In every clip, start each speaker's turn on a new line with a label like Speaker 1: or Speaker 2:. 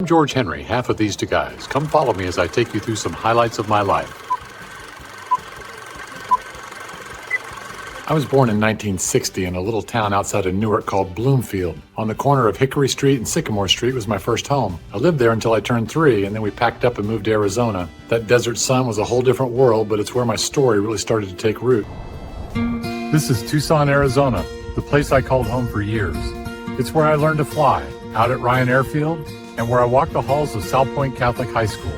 Speaker 1: I'm George Henry, half of these two guys. Come follow me as I take you through some highlights of my life. I was born in 1960 in a little town outside of Newark called Bloomfield. On the corner of Hickory Street and Sycamore Street was my first home. I lived there until I turned 3, and then we packed up and moved to Arizona. That desert sun was a whole different world, but it's where my story really started to take root. This is Tucson, Arizona, the place I called home for years. It's where I learned to fly, out at Ryan Airfield, and where I walked the halls of South Point Catholic High School.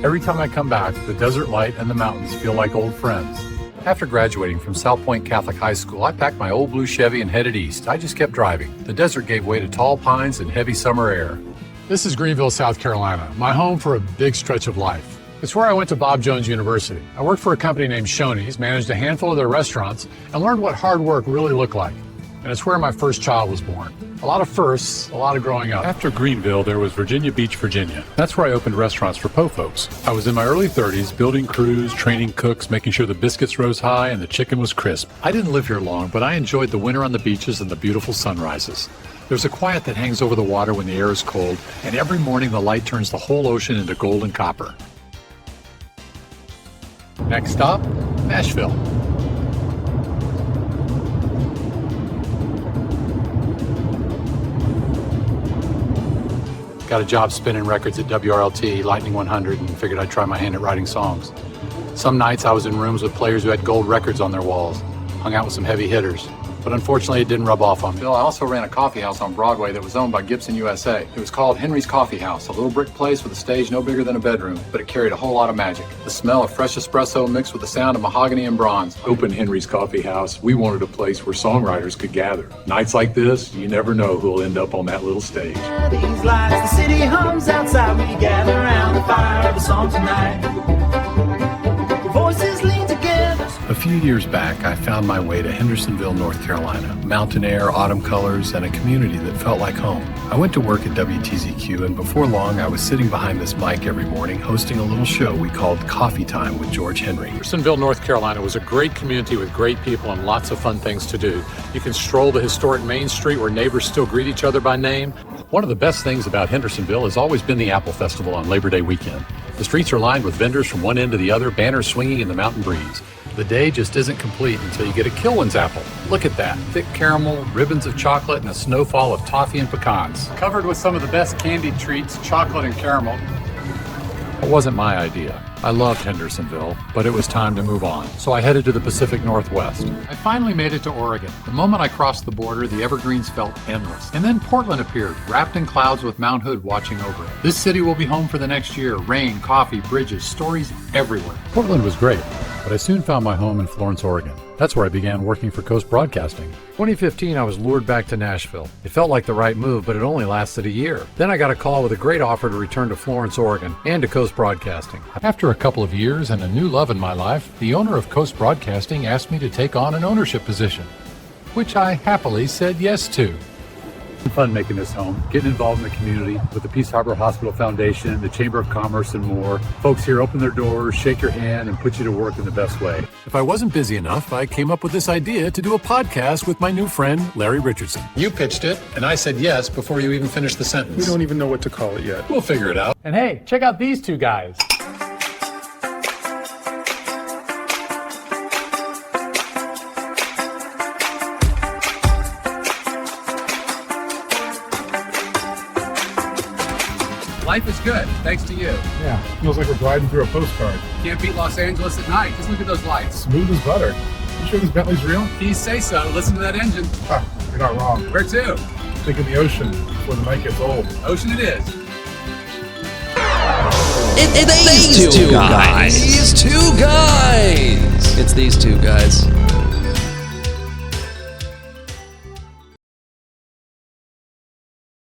Speaker 1: Every time I come back, the desert light and the mountains feel like old friends. After graduating from South Point Catholic High School, I packed my old blue Chevy and headed east. I just kept driving. The desert gave way to tall pines and heavy summer air. This is Greenville, South Carolina, my home for a big stretch of life. It's where I went to Bob Jones University. I worked for a company named Shoney's, managed a handful of their restaurants, and learned what hard work really looked like. And it's where my first child was born. A lot of firsts, a lot of growing up. After Greenville, there was Virginia Beach, Virginia. That's where I opened restaurants for po' folks. I was in my early 30s, building crews, training cooks, making sure the biscuits rose high and the chicken was crisp. I didn't live here long, but I enjoyed the winter on the beaches and the beautiful sunrises. There's a quiet that hangs over the water when the air is cold, and every morning the light turns the whole ocean into gold and copper. Next stop, Nashville. Got a job spinning records at WRLT, Lightning 100, and figured I'd try my hand at writing songs. Some nights I was in rooms with players who had gold records on their walls, hung out with some heavy hitters. But unfortunately, it didn't rub off on me. I also ran a coffee house on Broadway that was owned by Gibson USA. It was called Henry's Coffee House, a little brick place with a stage no bigger than a bedroom, but it carried a whole lot of magic. The smell of fresh espresso mixed with the sound of mahogany and bronze. Open Henry's Coffee House, we wanted a place where songwriters could gather. Nights like this, you never know who'll end up on that little stage.
Speaker 2: These lights, the city hums outside, we gather around the fire of the song tonight. Voices lean together.
Speaker 1: A few years back, I found my way to Hendersonville, North Carolina. Mountain air, autumn colors, and a community that felt like home. I went to work at WTZQ, and before long, I was sitting behind this mic every morning, hosting a little show we called Coffee Time with George Henry. Hendersonville, North Carolina was a great community with great people and lots of fun things to do. You can stroll the historic Main Street where neighbors still greet each other by name. One of the best things about Hendersonville has always been the Apple Festival on Labor Day weekend. The streets are lined with vendors from one end to the other, banners swinging in the mountain breeze. The day just isn't complete until you get a Kilwin's apple. Look at that. Thick caramel, ribbons of chocolate, and a snowfall of toffee and pecans. Covered with some of the best candied treats, chocolate and caramel. It wasn't my idea. I loved Hendersonville, but it was time to move on. So I headed to the Pacific Northwest. I finally made it to Oregon. The moment I crossed the border, the evergreens felt endless. And then Portland appeared, wrapped in clouds with Mount Hood watching over it. This city will be home for the next year. Rain, coffee, bridges, stories everywhere. Portland was great, but I soon found my home in Florence, Oregon. That's where I began working for Coast Broadcasting. 2015, I was lured back to Nashville. It felt like the right move, but it only lasted a year. Then I got a call with a great offer to return to Florence, Oregon, and to Coast Broadcasting. After a couple of years and a new love in my life, the owner of Coast Broadcasting asked me to take on an ownership position, which I happily said yes to. Fun making this home, getting involved in the community with the Peace Harbor Hospital Foundation, the Chamber of Commerce, and more. Folks here open their doors, shake your hand, and put you to work in the best way. If I wasn't busy enough, I came up with this idea to do a podcast with my new friend, Larry Richardson. You pitched it, and I said yes before you even finished the sentence.
Speaker 3: We don't even know what to call it yet.
Speaker 1: We'll figure it out. And hey, check out these two guys. Life is good, thanks to you.
Speaker 3: Yeah, feels like we're gliding through a postcard.
Speaker 1: Can't beat Los Angeles at night. Just look at those lights.
Speaker 3: Smooth as butter. You sure this Bentley's real?
Speaker 1: If you say so, listen to that engine.
Speaker 3: You're not wrong.
Speaker 1: Where to?
Speaker 3: Think of the ocean before the night gets old.
Speaker 1: Ocean it is.
Speaker 4: It's these two guys. These two guys. It's these two guys.